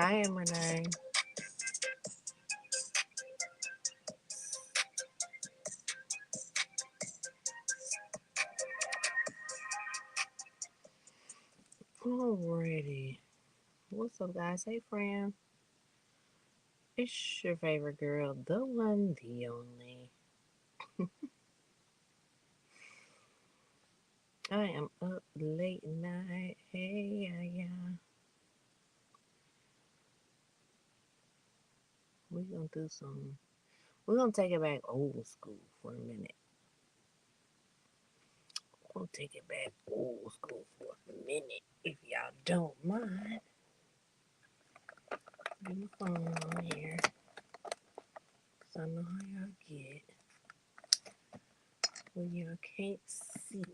Hi, Renee. Alrighty. What's up, guys? Hey, friend. It's your favorite girl, the one, the only. I am up late night. Hey, yeah, yeah. We're gonna do some. We're gonna take it back old school for a minute. We'll take it back old school for a minute, if y'all don't mind. Get my phone on here, cause I know how y'all get when y'all can't see.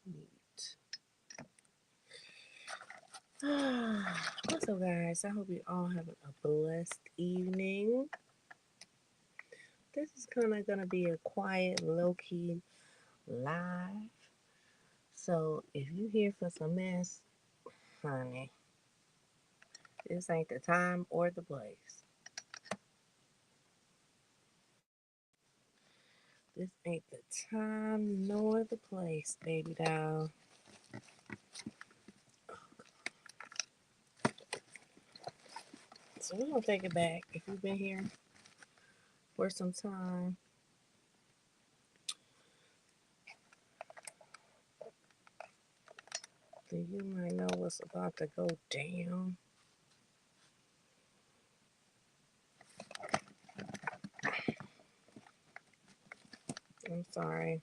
Mute. What's up, guys? I hope you all having a blessed evening. This is kind of gonna be a quiet, low key live. So if you here for some mess, honey, this ain't the time or the place. This ain't the time nor the place, baby doll. So we're gonna take it back. If you've been here for some time, then you might know what's about to go down. I'm sorry.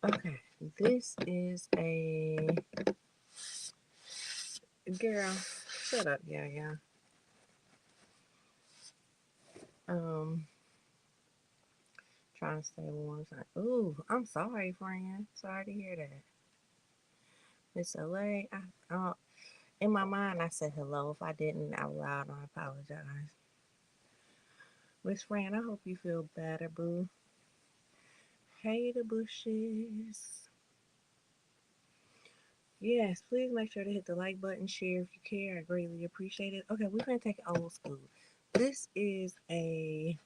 Okay, this is a girl. Shut up, yeah, yeah. Um, Trying to stay warm. Ooh, I'm sorry, friend. Sorry to hear that. Miss LA. In my mind, I said hello. If I didn't out loud, I apologize. Miss Fran, I hope you feel better, boo. Hey, the bushes. Yes, please make sure to hit the like button, share if you care. I greatly appreciate it. Okay, we're gonna take it old school. This is the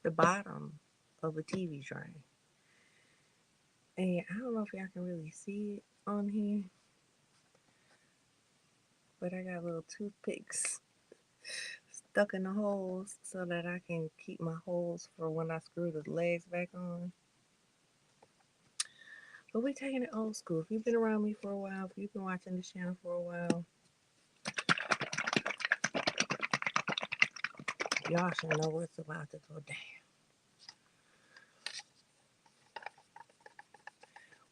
bottom of a TV tray. And I don't know if y'all can really see it on here, but I got little toothpicks stuck in the holes so that I can keep my holes for when I screw the legs back on. But we taking it old school. If you've been around me for a while, if you've been watching this channel for a while, y'all should know what's about to go down.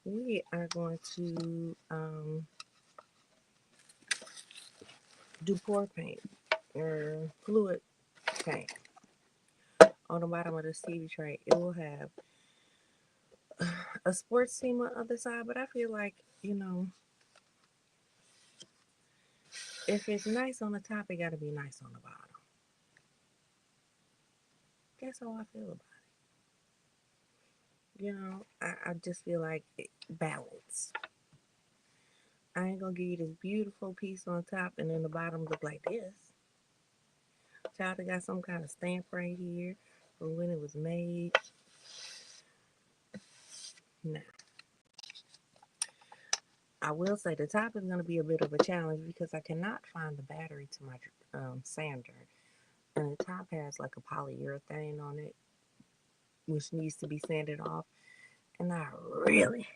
We are going to do pour paint or fluid paint on the bottom of this TV tray. It will have a sports team on the other side, but I feel like, if it's nice on the top, it got to be nice on the bottom. That's how I feel about it. I just feel like balance. I ain't gonna give you this beautiful piece on top and then the bottom look like this. Child, got some kind of stamp right here from when it was made. Now, I will say the top is gonna be a bit of a challenge because I cannot find the battery to my sander. And the top has like a polyurethane on it, which needs to be sanded off. And I really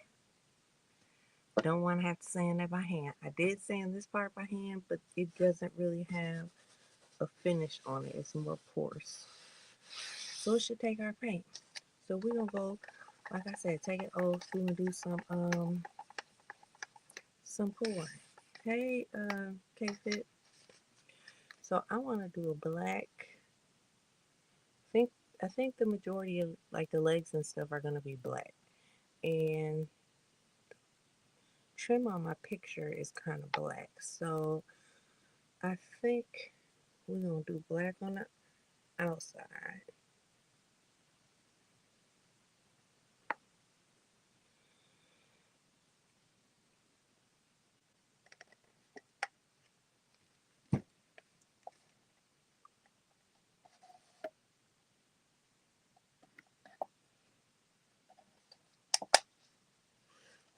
don't want to have to sand that by hand. I did sand this part by hand, but it doesn't really have a finish on it. It's more porous. So it should take our paint. So we're gonna go, like I said, take it old school and do some pouring. Hey, K-Fit. So I wanna do a black. Think I think the majority of like the legs and stuff are gonna be black. And trim on my picture is kind of black. So I think we're gonna do black on the outside.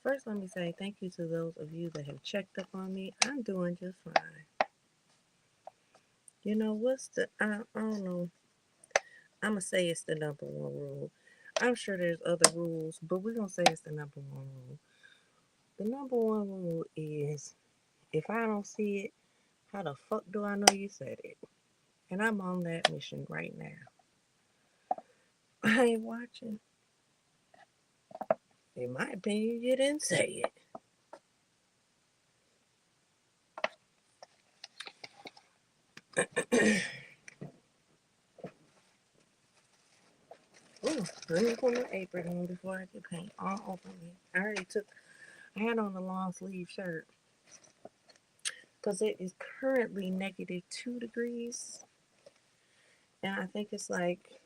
First, let me say thank you to those of you that have checked up on me. I'm doing just fine. You know, I don't know. I'm going to say it's the number one rule. I'm sure there's other rules, but we're going to say it's the number one rule. The number one rule is if I don't see it, how the fuck do I know you said it? And I'm on that mission right now. I ain't watching. In my opinion, you didn't say it. Ooh, let me put my apron on before I get paint all over me. I had on a long sleeve shirt because it is currently negative 2 degrees. And I think it's like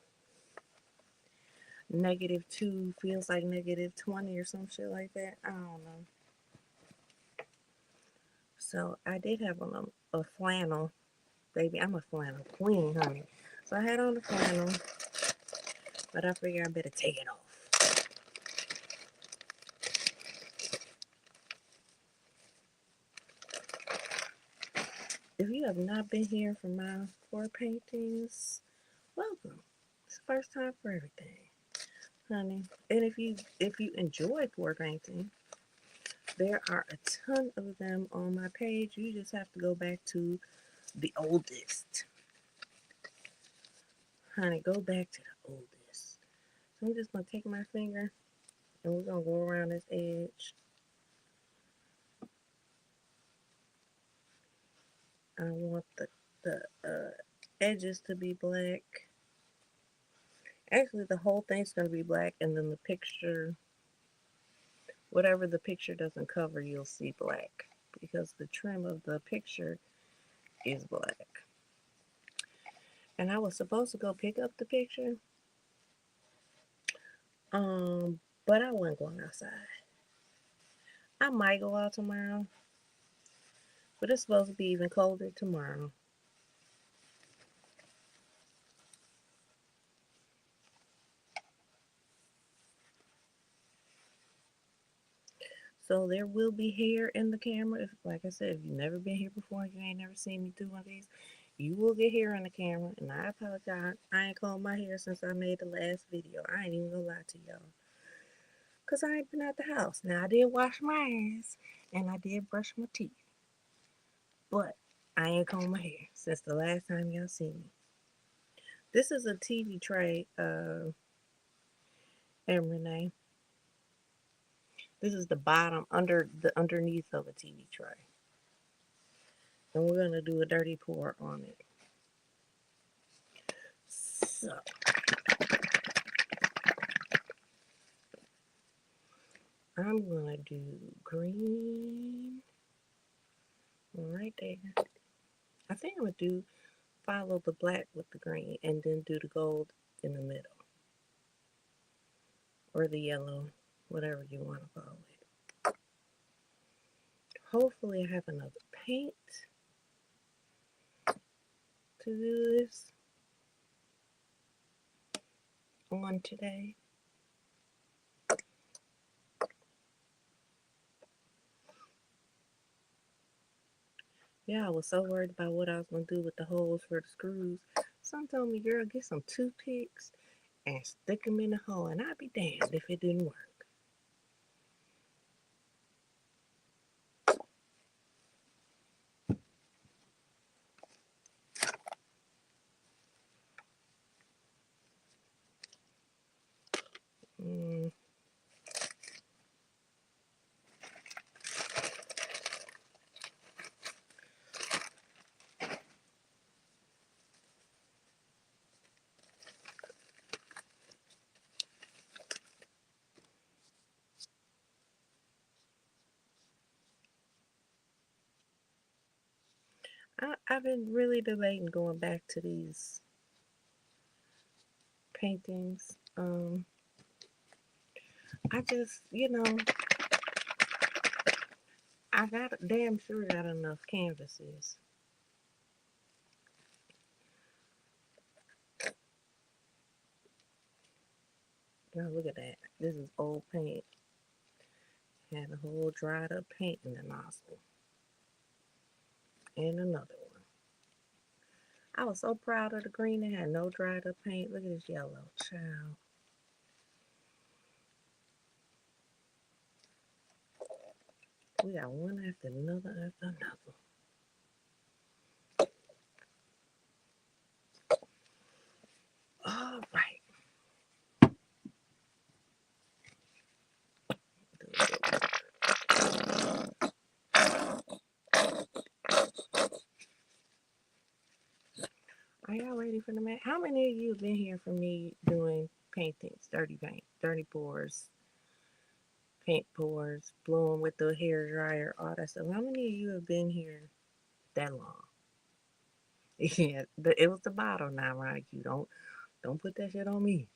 -2 feels like -20 or some shit like that. I don't know. So I did have on a flannel. Baby, I'm a flannel queen, honey. So I had on the flannel, but I figured I better take it off. If you have not been here for my pour paintings, welcome. It's the first time for everything, honey. And if you enjoy pour painting, there are a ton of them on my page. You just have to go back to the oldest. Honey, go back to the oldest. So I'm just gonna take my finger and we're gonna go around this edge. I want the edges to be black. Actually, the whole thing's gonna be black, and then the picture, whatever the picture doesn't cover, you'll see black because the trim of the picture is black. And I was supposed to go pick up the picture, but I wasn't going outside. I might go out tomorrow, but it's supposed to be even colder tomorrow. So there will be hair in the camera. If, like I said, if you've never been here before and you ain't never seen me do one of these, you will get hair in the camera. And I apologize. I ain't combed my hair since I made the last video. I ain't even gonna lie to y'all. Because I ain't been out the house. Now, I did wash my ass and I did brush my teeth. But I ain't combed my hair since the last time y'all seen me. This is a TV tray, and Renee. This is the bottom, underneath of a TV tray. And we're going to do a dirty pour on it. So, I'm going to do green right there. I think I'm going to follow the black with the green and then do the gold in the middle. Or the yellow, whatever you want to call it. Hopefully I have enough paint to do this on today. Yeah, I was so worried about what I was going to do with the holes for the screws. Some told me, girl, get some toothpicks and stick them in the hole. And I'd be damned if it didn't work. Mm. I've been really debating going back to these paintings. I just, I got damn sure got enough canvases. Now look at that. This is old paint. Had a whole dried up paint in the nozzle. And another one. I was so proud of the green. It had no dried up paint. Look at this yellow. Child. We got one after another after another. All right. Are y'all ready for the match? How many of you have been here for me doing paintings, dirty paint, dirty pours, paint pours, blowing with the hair dryer, all that stuff? How many of you have been here that long? Yeah, it was the bottle now, right? You don't put that shit on me.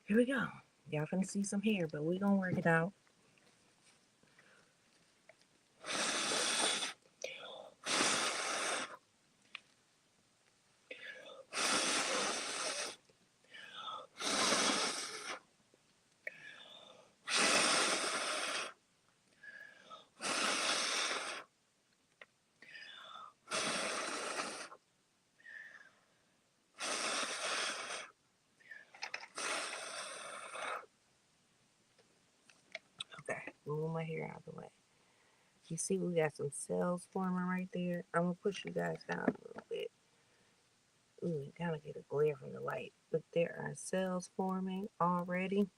Here we go. Y'all finna see some hair, but we gonna work it out. Okay, move my hair out of the way. You see we got some cells forming right there. I'm gonna push you guys down a little bit. Ooh, you kind of get a glare from the light, but there are cells forming already.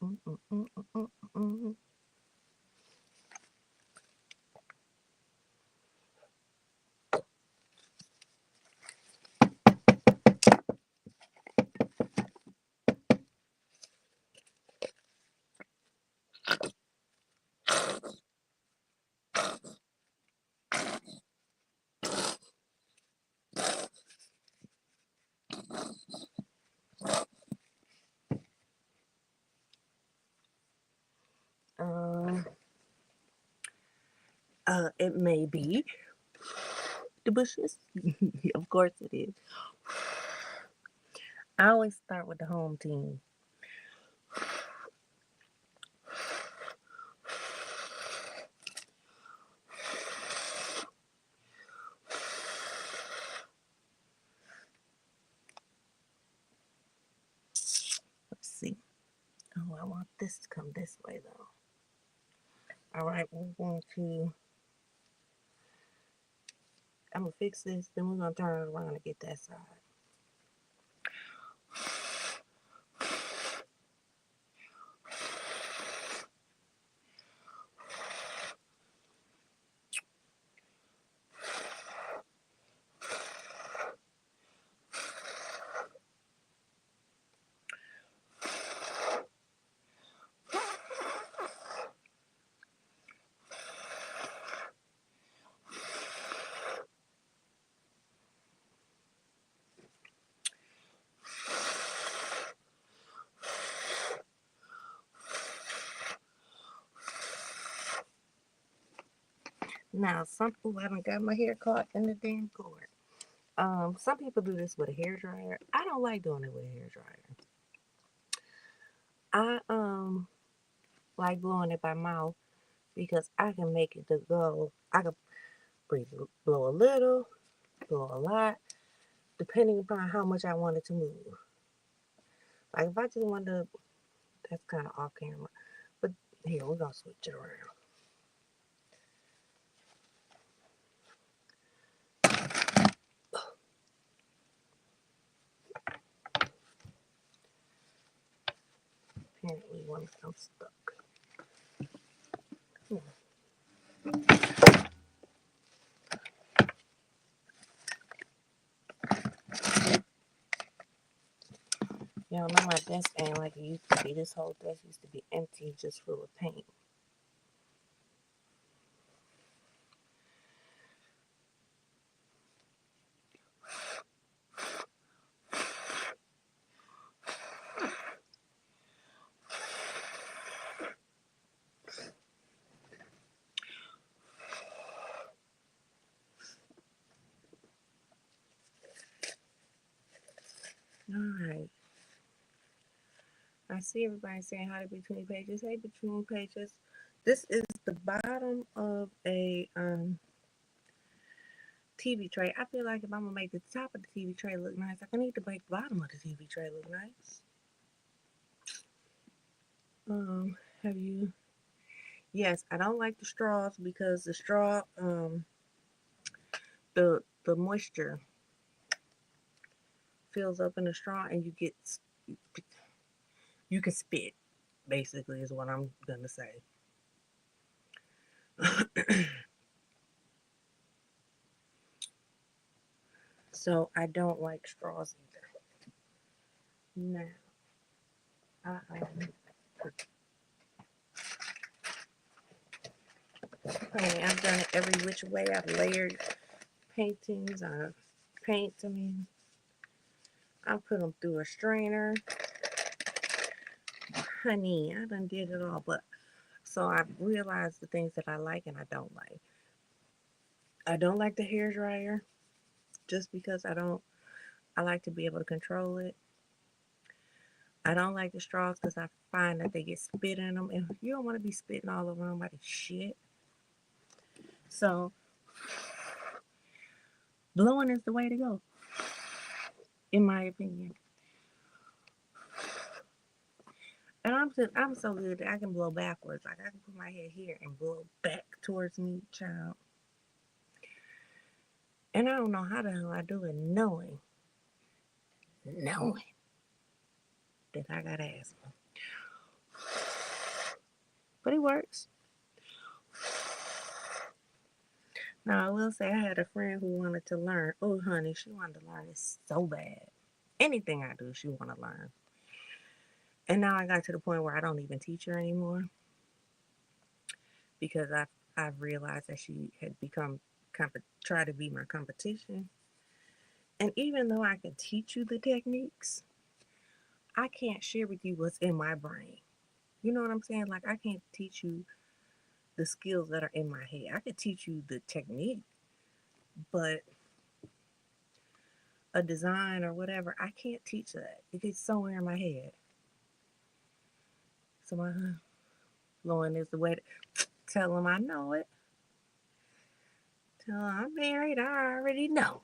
Mm, mm, mm, mm, mm, mm. Um, it may be the bushes. Of course it is. I always start with the home team. Let's see. Oh, I want this to come this way though. All right, we're going to. I'm gonna fix this. Then we're gonna turn it around and get that side. Now, some people haven't got my hair caught in the damn cord. Some people do this with a hair dryer. I don't like doing it with a hair dryer. I like blowing it by mouth because I can make it to go. I can breathe, blow a little, blow a lot, depending upon how much I want it to move. Like if I just want to, that's kind of off camera. But here we're gonna switch it around. Apparently, I'm stuck. Y'all know my desk ain't like it used to be. This whole desk used to be empty, just full of paint. Alright. I see everybody saying hi to Between Pages. Hey, Between Pages. This is the bottom of a TV tray. I feel like if I'm gonna make the top of the TV tray look nice, I need to make the bottom of the TV tray look nice. Have you? Yes, I don't like the straws because the straw, the moisture fills up in the straw and you can spit. Basically, is what I'm gonna say. So I don't like straws either. Now, I've done it every which way. I've layered paintings. I put them through a strainer. Honey, I done did it all. But so I've realized the things that I like and I don't like. I don't like the hair dryer just because I like to be able to control it. I don't like the straws because I find that they get spit in them, and you don't want to be spitting all over nobody's shit. So blowing is the way to go, in my opinion. And I'm so good that I can blow backwards. Like I can put my head here and blow back towards me, child. And I don't know how the hell I do it, knowing that I got asthma. But it works. Now I will say I had a friend who wanted to learn. Oh, honey, she wanted to learn it so bad. Anything I do, she want to learn. And now I got to the point where I don't even teach her anymore because I've realized that she had become try to be my competition. And even though I can teach you the techniques, I can't share with you what's in my brain. You know what I'm saying? Like I can't teach you the skills that are in my head. I could teach you the technique, but a design or whatever, I can't teach that. It gets somewhere in my head. So my blowing is the way to tell them I know it. Tell them I'm married. I already know.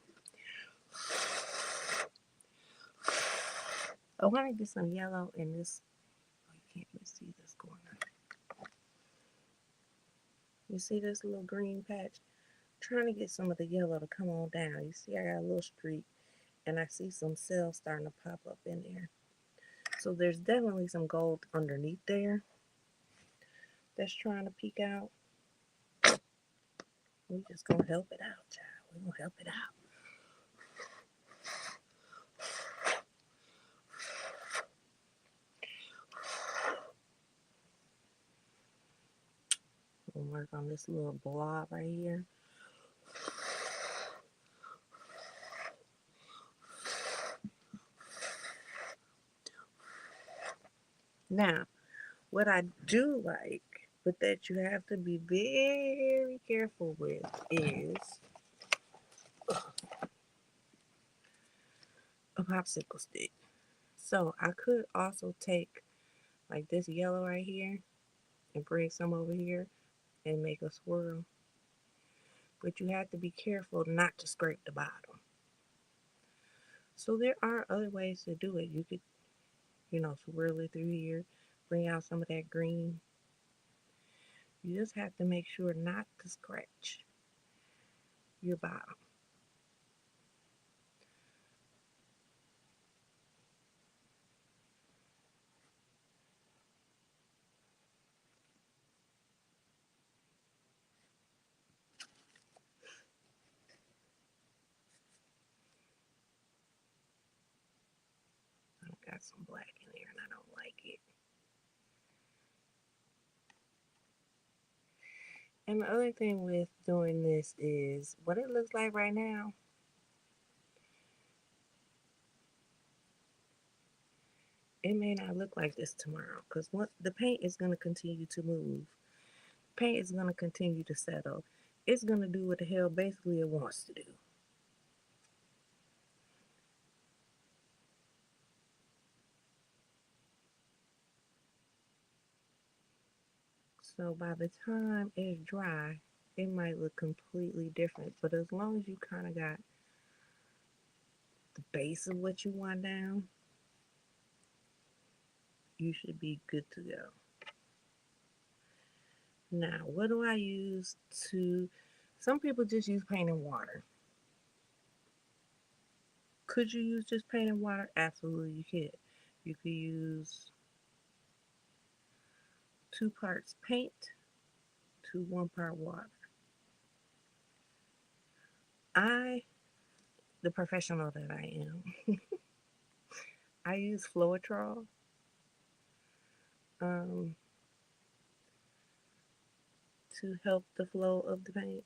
I want to get some yellow in this. Oh, you can't even see this corner. You see this little green patch? I'm trying to get some of the yellow to come on down. You see, I got a little streak, and I see some cells starting to pop up in there. So there's definitely some gold underneath there that's trying to peek out. We just gonna help it out, child. We're gonna help it out. We'll work on this little blob right here. Now, what I do like, but that you have to be very careful with, is a popsicle stick. So I could also take like this yellow right here and bring some over here and make a swirl. But you have to be careful not to scrape the bottom. So there are other ways to do it. You could, swirl it through here, bring out some of that green. You just have to make sure not to scratch your bottom. got some black in there and I don't like it. And the other thing with doing this is what it looks like right now. It may not look like this tomorrow because what the paint is going to continue to move. Paint is going to continue to settle. It's going to do what the hell basically it wants to do. So by the time it's dry, it might look completely different. But as long as you kind of got the base of what you want down, you should be good to go. Now, what do I use to... Some people just use paint and water. Could you use just paint and water? Absolutely, you could. You could use 2 parts paint to 1 part water. I, the professional that I am, I use Floetrol um, to help the flow of the paint.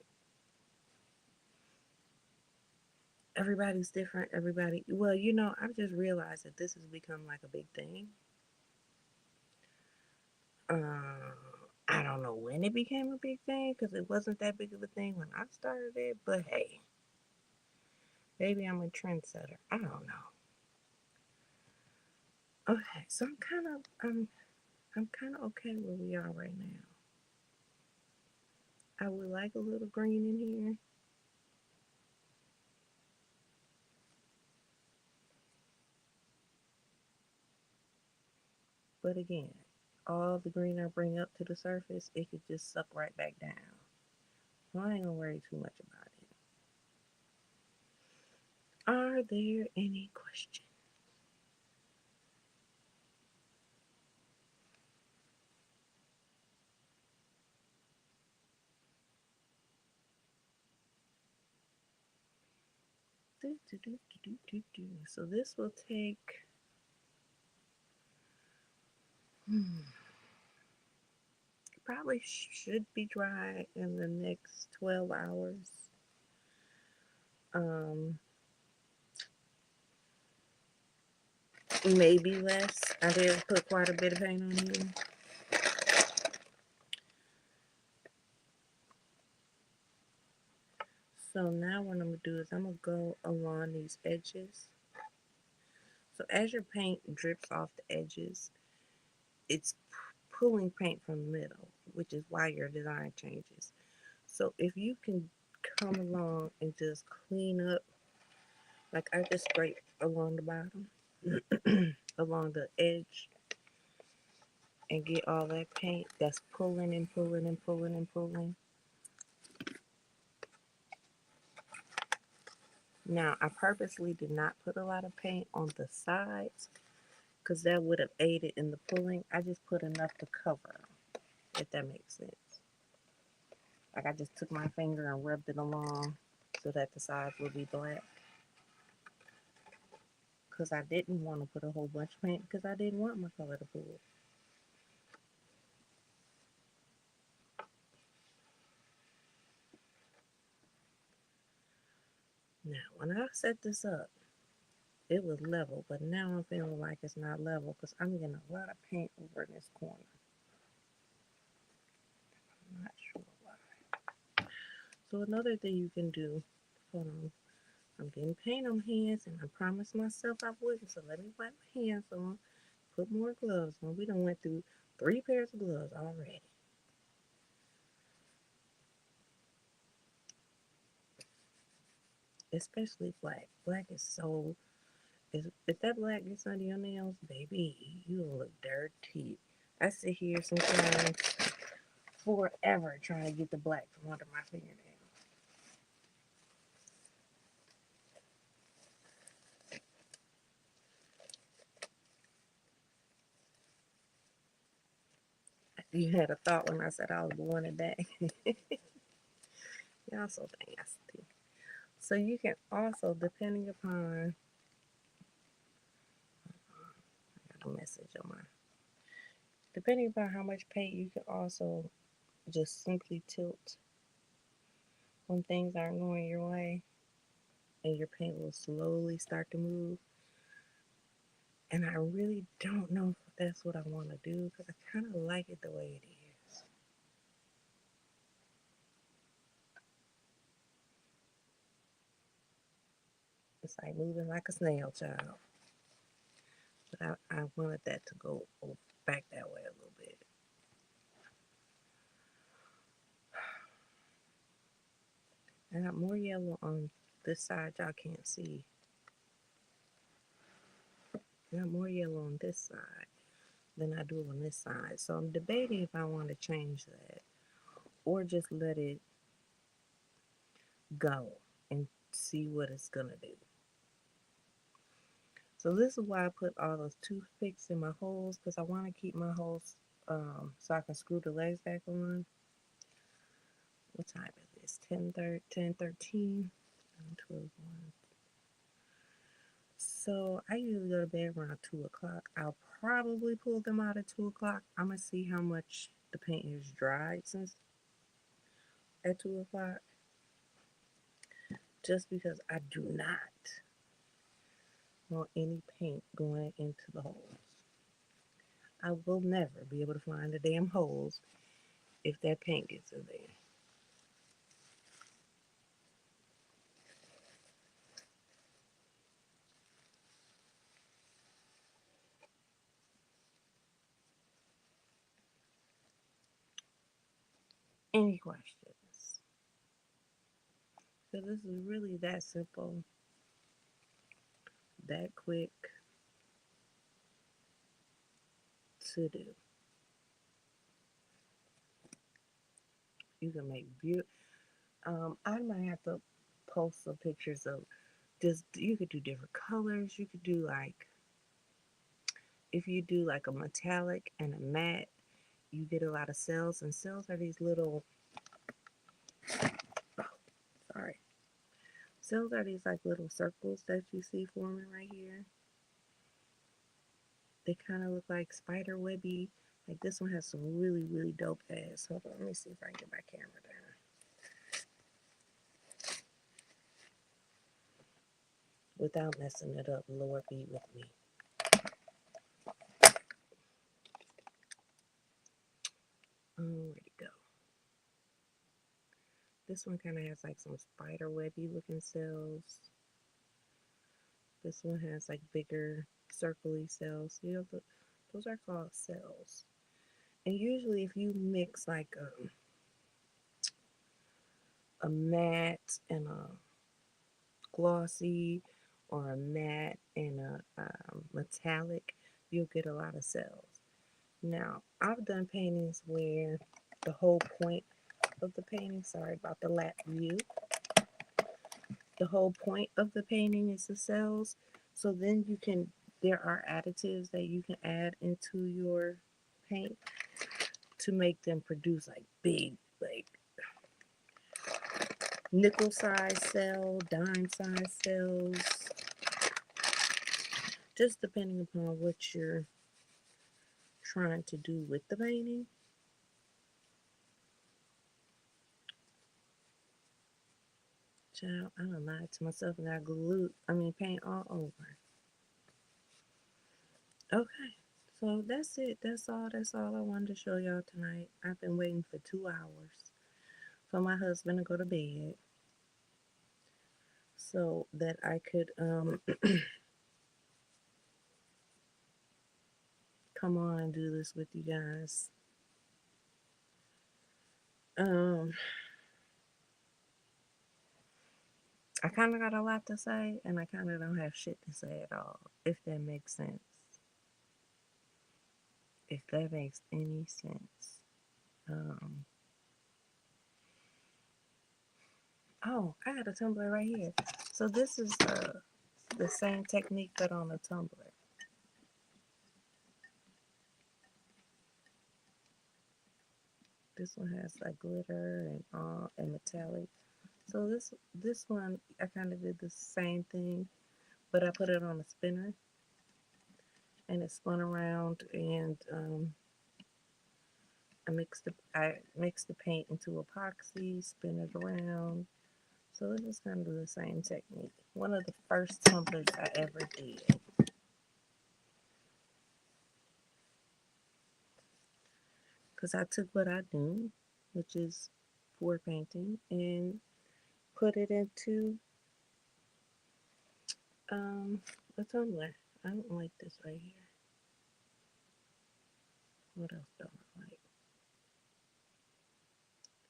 Everybody's different. Everybody, well, I've just realized that this has become like a big thing. Uh, I don't know when it became a big thing because it wasn't that big of a thing when I started it. But hey, maybe I'm a trendsetter. I don't know. Okay, so I'm kind of okay where we are right now. I would like a little green in here, but again, all the green I bring up to the surface, it could just suck right back down. So I ain't gonna worry too much about it. Are there any questions? So this will take probably should be dry in the next 12 hours. Um, Maybe less. I did put quite a bit of paint on here. So now what I'm going to do is I'm going to go along these edges. So as your paint drips off the edges, it's pulling paint from the middle, which is why your design changes. So if you can come along and just clean up, like I just scrape along the bottom, along the edge, and get all that paint that's pulling and pulling and pulling and pulling. Now, I purposely did not put a lot of paint on the sides because that would have aided in the pulling. I just put enough to cover, if that makes sense. Like I just took my finger and rubbed it along so that the sides would be black. Because I didn't want to put a whole bunch of paint because I didn't want my color to pull. Now, when I set this up, it was level, but now I'm feeling like it's not level because I'm getting a lot of paint over in this corner. I'm not sure why. So another thing you can do, hold on, I'm getting paint on hands and I promised myself I wouldn't, so let me wipe my hands on, put more gloves on. We done went through 3 pairs of gloves already. Especially black. Black is so... If that black gets under your nails, baby, you will look dirty. I sit here sometimes forever trying to get the black from under my fingernails. You had a thought when I said I was born today. Y'all so nasty. So you can also, depending upon a message on my. Depending upon how much paint, you can also just simply tilt when things aren't going your way, and your paint will slowly start to move. And I really don't know if that's what I want to do because I kind of like it the way it is. It's like moving like a snail, child. But I wanted that to go back that way a little bit. I got more yellow on this side y'all can't see. I got more yellow on this side than I do on this side. So I'm debating if I want to change that or just let it go and see what it's gonna do. So this is why I put all those toothpicks in my holes because I want to keep my holes so I can screw the legs back on. What time is this? 10:13. 12, 1. So I usually go to bed around 2 o'clock. I'll probably pull them out at 2 o'clock. I'm going to see how much the paint is dried since at 2 o'clock. Just because I do not want any paint going into the holes. I will never be able to find the damn holes if that paint gets in there. Any questions? So this is really that simple, that quick to do. You can make beautiful. I might have to post some pictures of just. You could do different colors. You could do like if you do like a metallic and a matte, you get a lot of cells. And cells are these little. Oh, sorry. Cells are these like little circles that you see forming right here. They kind of look like spider webby. Like this one has some really dope ass. Hold on, let me see if I can get my camera down without messing it up. Lord be with me. Where'd it go? This one kind of has like some spider webby looking cells. This one has like bigger circly cells. You know, those are called cells. And usually, if you mix like a matte and a glossy, or a matte and a metallic, you'll get a lot of cells. Now, I've done paintings where the whole point of the painting, sorry about the lap view, the whole point of the painting is the cells. So then there are additives that you can add into your paint to make them produce like big, like nickel size cell, dime size cells, just depending upon what you're trying to do with the painting. Child, I done lied to myself and got paint all over. Okay, so that's it. That's all I wanted to show y'all tonight. I've been waiting for 2 hours for my husband to go to bed so that I could come on and do this with you guys. Um, I kind of got a lot to say, and I kind of don't have shit to say at all, if that makes sense. If that makes any sense. Um, oh, I got a tumbler right here. So this is the same technique but on a tumbler. This one has like glitter and all and metallic. So this one I kind of did the same thing, but I put it on a spinner and it spun around, and I mixed the paint into epoxy, spin it around. So it was kind of the same technique. One of the first templates I ever did. Because I took what I knew, which is pour painting, and put it into a tumbler. I don't like this right here. What else don't I like?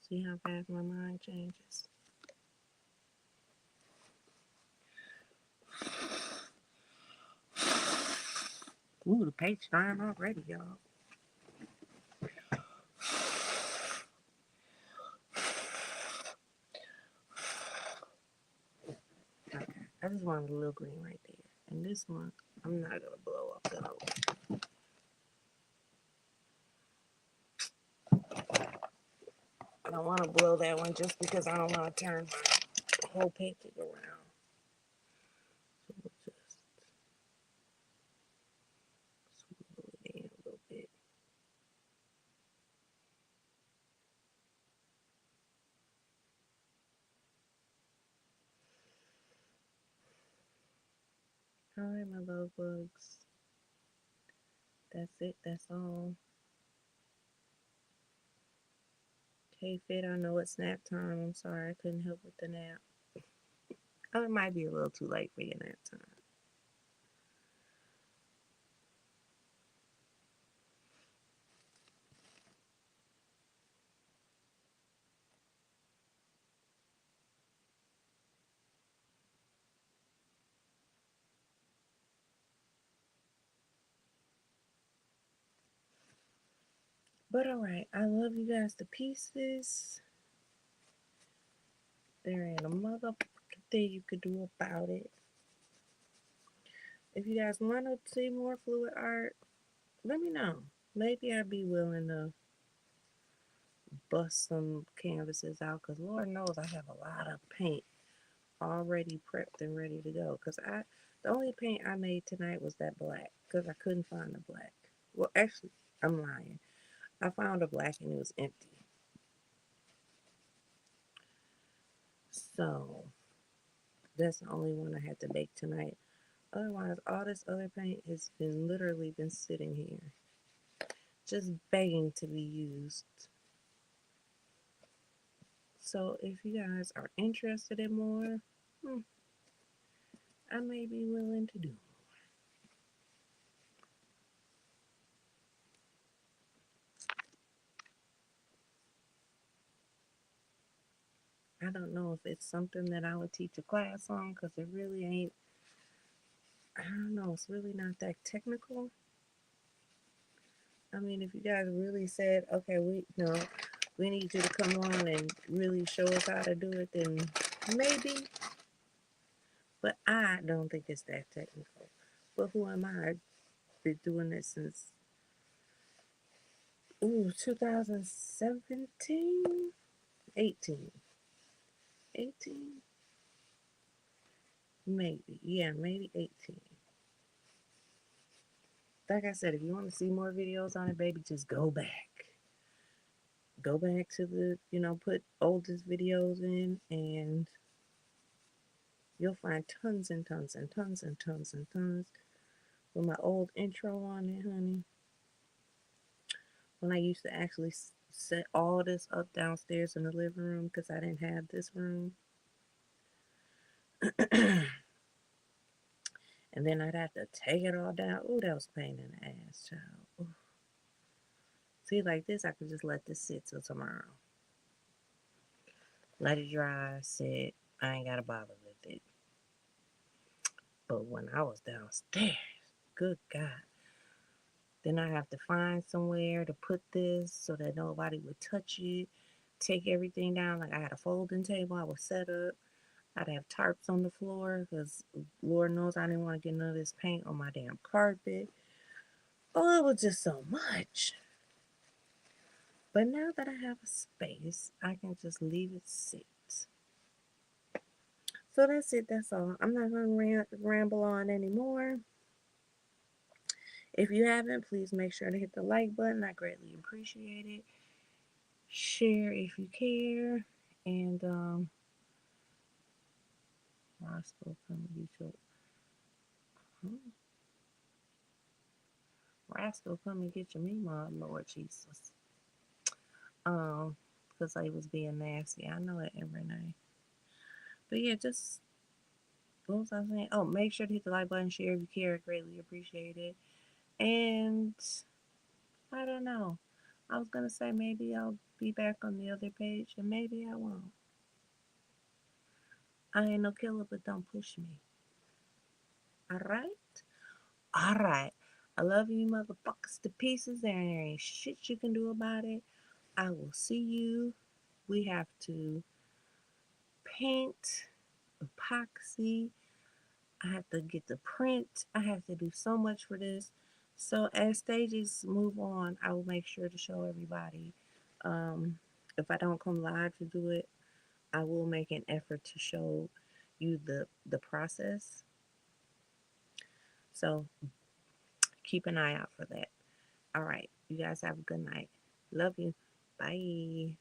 See how fast my mind changes? Ooh, the paint's drying already, y'all. Okay, I just wanted a little green right there. And this one, I'm not gonna blow up the whole. I don't want to blow that one just because I don't want to turn my whole painting around. So we'll just swivel it in a little bit. All right, my love bugs. That's it. That's all. Hey, Fit, I know it's nap time. I'm sorry I couldn't help with the nap. Oh, it might be a little too late for your nap time. But all right, I love you guys to pieces. There ain't a motherfucking thing you could do about it. If you guys want to see more fluid art, let me know. Maybe I'd be willing to bust some canvases out because Lord knows I have a lot of paint already prepped and ready to go. Because the only paint I made tonight was that black because I couldn't find the black. Well, actually, I'm lying. I found a black and it was empty. So that's the only one I had to make tonight. Otherwise, all this other paint has been literally been sitting here, just begging to be used. So if you guys are interested in more, I may be willing to do. I don't know if it's something that I would teach a class on because it really ain't. I don't know. It's really not that technical. I mean, if you guys really said, okay, we need you to come on and really show us how to do it, then maybe. But I don't think it's that technical. But who am I? I've been doing this since 2017, 18, 18, maybe. Yeah, maybe 18. Like I said, if you want to see more videos on it, baby, just go back. Go back to put oldest videos in, and you'll find tons and tons and tons and tons and tons with my old intro on it, honey. When I used to actually set all this up downstairs in the living room because I didn't have this room. And then I'd have to take it all down. Ooh, that was pain in the ass, child. Ooh. See, like this, I could just let this sit till tomorrow. Let it dry, sit. I ain't got to bother with it. But when I was downstairs, good God. Then I have to find somewhere to put this so that nobody would touch it. Take everything down. Like I had a folding table I was set up. I'd have tarps on the floor because Lord knows I didn't want to get none of this paint on my damn carpet. Oh, it was just so much. But now that I have a space, I can just leave it sit. So that's it. That's all. I'm not going to ramble on anymore. If you haven't, please make sure to hit the like button. I greatly appreciate it. Share if you care. And Roscoe, come get your Rascal, come and get your mama, Lord Jesus. Um, because I was being nasty. I know it every night. But yeah, just what was I saying? Oh, make sure to hit the like button, share if you care. I greatly appreciate it. And I don't know. I was gonna say maybe I'll be back on the other page, and maybe I won't. I ain't no killer, but don't push me. All right, all right. I love you, motherfuckers, to pieces. There ain't shit you can do about it. I will see you. We have to paint, epoxy. I have to get the print. I have to do so much for this. So as stages move on, I will make sure to show everybody. Um, if I don't come live to do it, I will make an effort to show you the process. So keep an eye out for that. All right, you guys have a good night. Love you. Bye.